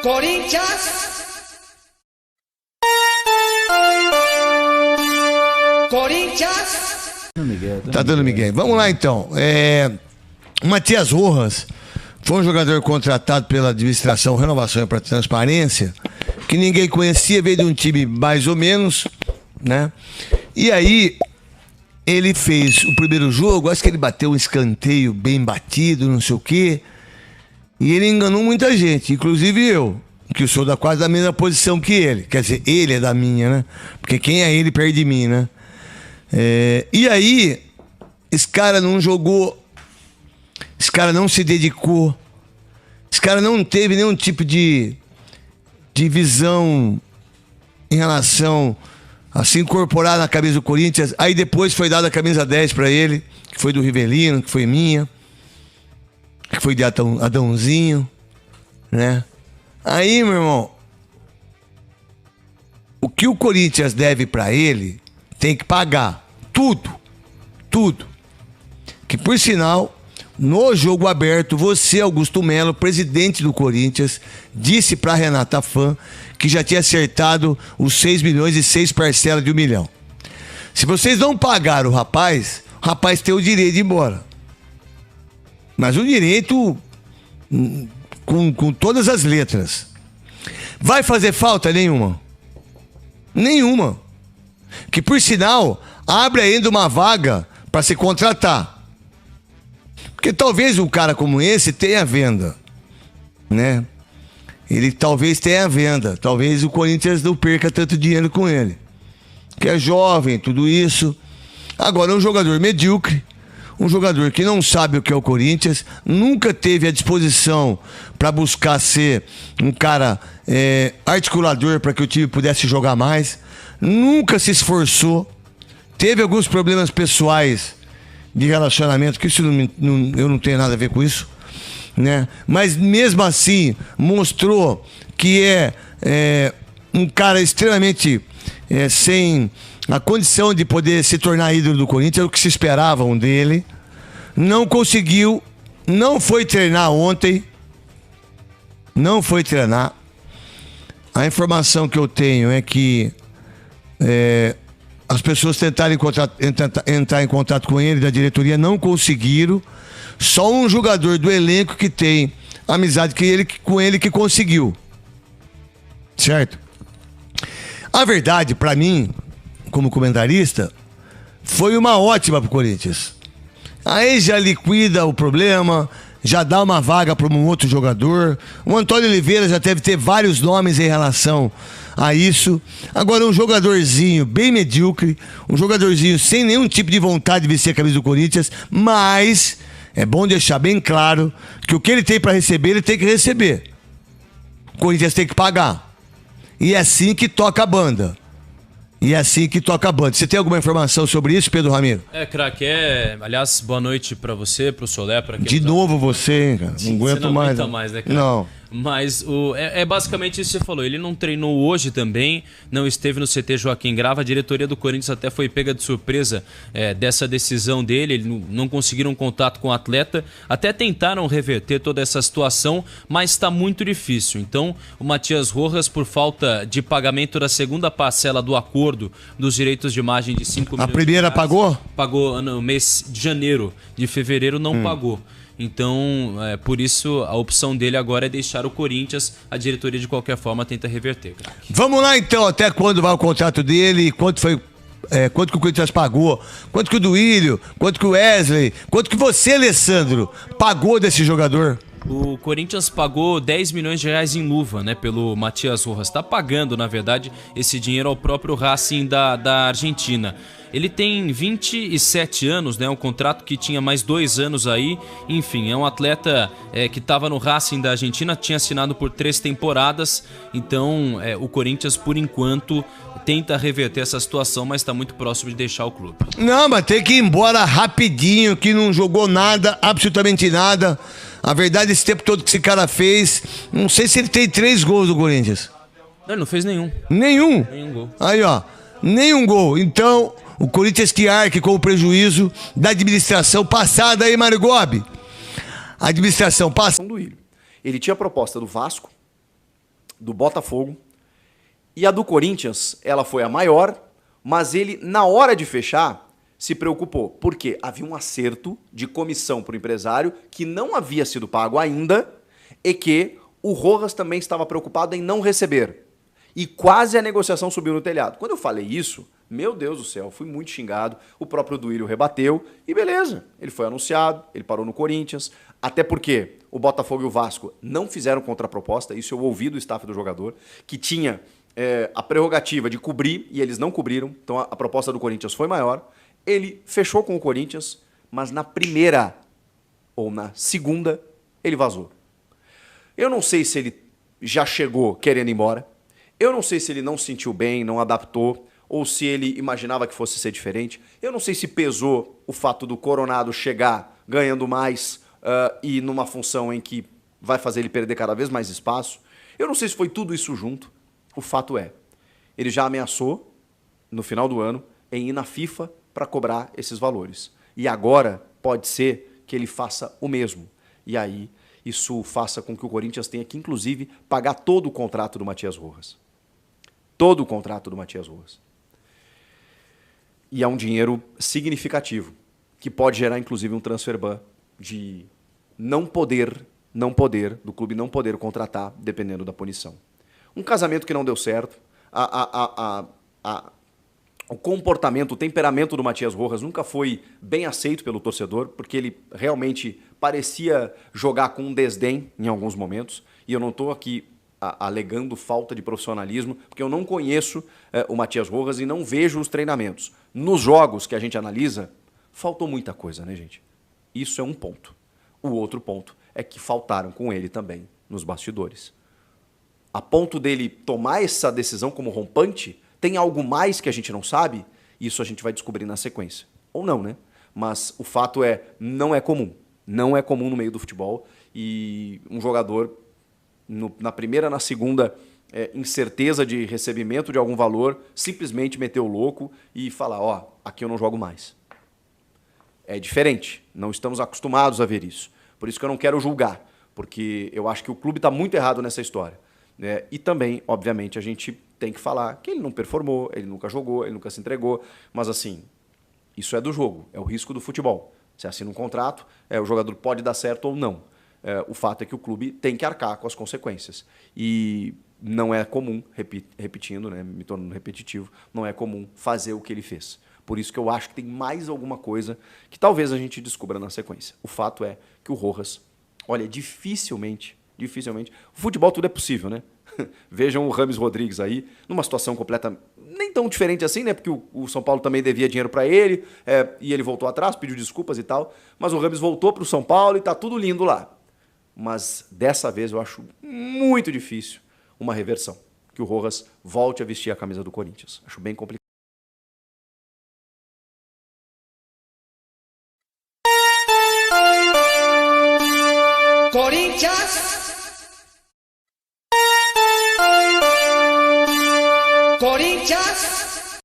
Corinthians. Corinthians. Tá dando Miguel. Vamos lá então. O Matias Rojas foi um jogador contratado pela administração Renovação para Transparência, que ninguém conhecia, veio de um time mais ou menos, né? E aí ele fez o primeiro jogo, acho que ele bateu um escanteio bem batido, não sei o quê. E ele enganou muita gente, inclusive eu, que sou quase da mesma posição que ele. Quer dizer, ele é da minha, né? Porque quem é ele perto de mim, né? E aí, esse cara não jogou, esse cara não se dedicou, esse cara não teve nenhum tipo de visão em relação a se incorporar na camisa do Corinthians. Aí depois foi dada a camisa 10 para ele, que foi do Rivelino, que foi minha, que foi de Adãozinho, né? Aí, meu irmão, o que o Corinthians deve para ele tem que pagar tudo. Que por sinal, no jogo aberto, você, Augusto Melo, presidente do Corinthians, disse para Renata Fã que já tinha acertado os 6 milhões e 6 parcelas de 1 milhão. Se vocês não pagaram o rapaz tem o direito de ir embora. Mas o direito com todas as letras. Vai fazer falta nenhuma? Nenhuma. Que por sinal, abre ainda uma vaga para se contratar. Porque talvez um cara como esse tenha venda, né? Ele talvez tenha venda. Talvez o Corinthians não perca tanto dinheiro com ele. Que é jovem, tudo isso. Agora, um jogador medíocre, um jogador que não sabe o que é o Corinthians, nunca teve a disposição para buscar ser um cara articulador para que o time pudesse jogar mais, nunca se esforçou, teve alguns problemas pessoais de relacionamento, que isso eu não tenho nada a ver com isso, né? Mas mesmo assim mostrou que é um cara extremamente sem a condição de poder se tornar ídolo do Corinthians, é o que se esperavam dele. Não conseguiu, não foi treinar ontem, não foi treinar. A informação que eu tenho é que as pessoas tentaram entrar em contato com ele, da diretoria, não conseguiram. Só um jogador do elenco que tem amizade com ele que conseguiu. Certo? A verdade, para mim, como comentarista, foi uma ótima pro Corinthians. Aí já liquida o problema, já dá uma vaga para um outro jogador. O Antônio Oliveira já deve ter vários nomes em relação a isso. Agora, um jogadorzinho bem medíocre, um jogadorzinho sem nenhum tipo de vontade de vestir a camisa do Corinthians, mas é bom deixar bem claro que o que ele tem para receber, ele tem que receber. O Corinthians tem que pagar. E é assim que toca a banda. Você tem alguma informação sobre isso, Pedro Ramiro? Craque, aliás, boa noite pra você, pro Solé, pra quem... De novo você, hein, cara? Não aguento mais. Não aguenta mais, né, cara? Não. Mas basicamente isso que você falou. Ele não treinou hoje também, não esteve no CT Joaquim Grava. A diretoria do Corinthians até foi pega de surpresa dessa decisão dele. Ele não conseguiram contato com o atleta. Até tentaram reverter toda essa situação, mas está muito difícil. Então, o Matias Rojas, por falta de pagamento da segunda parcela do acordo dos direitos de imagem de 5 milhões... A primeira de reais, pagou? Pagou no mês de janeiro. De fevereiro não pagou. Então, por isso, a opção dele agora é deixar o Corinthians. A diretoria, de qualquer forma, tenta reverter. Vamos lá, então. Até quando vai o contrato dele? Quanto que o Corinthians pagou? Quanto que o Duílio? Quanto que o Wesley? Quanto que você, Alessandro, pagou desse jogador? O Corinthians pagou 10 milhões de reais em luva, né, pelo Matias Rojas. Está pagando, na verdade, esse dinheiro ao próprio Racing da Argentina. Ele tem 27 anos, né? Um contrato que tinha mais 2 anos aí. Enfim, é um atleta que estava no Racing da Argentina, tinha assinado por 3 temporadas. Então, o Corinthians, por enquanto, tenta reverter essa situação, mas está muito próximo de deixar o clube. Não, mas tem que ir embora rapidinho, que não jogou nada, absolutamente nada. A verdade, esse tempo todo que esse cara fez, não sei se ele tem 3 gols do Corinthians. Ele não fez nenhum. Nenhum? Nenhum gol. Aí, ó, nenhum gol. Então, o Corinthians que arque com o prejuízo da administração passada aí, Mário Gobi. A administração passada... Ele tinha a proposta do Vasco, do Botafogo. E a do Corinthians, ela foi a maior, mas ele, na hora de fechar, se preocupou. Porque havia um acerto de comissão para o empresário que não havia sido pago ainda e que o Rojas também estava preocupado em não receber. E quase a negociação subiu no telhado. Quando eu falei isso, meu Deus do céu, fui muito xingado. O próprio Duílio rebateu e beleza. Ele foi anunciado, ele parou no Corinthians. Até porque o Botafogo e o Vasco não fizeram contraproposta. Isso eu ouvi do staff do jogador, que tinha a prerrogativa de cobrir e eles não cobriram. Então a proposta do Corinthians foi maior. Ele fechou com o Corinthians, mas na primeira ou na segunda ele vazou. Eu não sei se ele já chegou querendo ir embora. Eu não sei se ele não se sentiu bem, não adaptou, ou se ele imaginava que fosse ser diferente. Eu não sei se pesou o fato do Coronado chegar ganhando mais e numa função em que vai fazer ele perder cada vez mais espaço. Eu não sei se foi tudo isso junto. O fato é, ele já ameaçou, no final do ano, em ir na FIFA para cobrar esses valores. E agora pode ser que ele faça o mesmo. E aí isso faça com que o Corinthians tenha que, inclusive, pagar todo o contrato do Matias Rojas. Todo o contrato do Matias Rojas. E é um dinheiro significativo, que pode gerar, inclusive, um transfer ban de do clube não poder contratar, dependendo da punição. Um casamento que não deu certo, o comportamento, o temperamento do Matias Rojas nunca foi bem aceito pelo torcedor, porque ele realmente parecia jogar com um desdém em alguns momentos, e eu não estou aqui alegando falta de profissionalismo, porque eu não conheço o Matias Rojas e não vejo os treinamentos. Nos jogos que a gente analisa, faltou muita coisa, né, gente? Isso é um ponto. O outro ponto é que faltaram com ele também nos bastidores. A ponto dele tomar essa decisão como rompante, tem algo mais que a gente não sabe? Isso a gente vai descobrir na sequência. Ou não, né? Mas o fato é, não é comum. Não é comum no meio do futebol. E um jogador, na primeira, na segunda incerteza de recebimento de algum valor, simplesmente meter o louco e falar, ó, aqui eu não jogo mais. É diferente. Não estamos acostumados a ver isso. Por isso que eu não quero julgar. Porque eu acho que o clube está muito errado nessa história. E também, obviamente, a gente tem que falar que ele não performou, ele nunca jogou, ele nunca se entregou. Mas, assim, isso é do jogo, é o risco do futebol. Você assina um contrato, o jogador pode dar certo ou não. O fato é que o clube tem que arcar com as consequências. E não é comum, repetindo, né, me tornando repetitivo, não é comum fazer o que ele fez. Por isso que eu acho que tem mais alguma coisa que talvez a gente descubra na sequência. O fato é que o Rojas, olha, dificilmente, o futebol tudo é possível, né? Vejam o Rames Rodrigues aí, numa situação completa, nem tão diferente assim, né? Porque o São Paulo também devia dinheiro para ele, e ele voltou atrás, pediu desculpas e tal, mas o Rames voltou para o São Paulo e tá tudo lindo lá. Mas dessa vez eu acho muito difícil uma reversão, que o Rojas volte a vestir a camisa do Corinthians. Acho bem complicado. Corinthians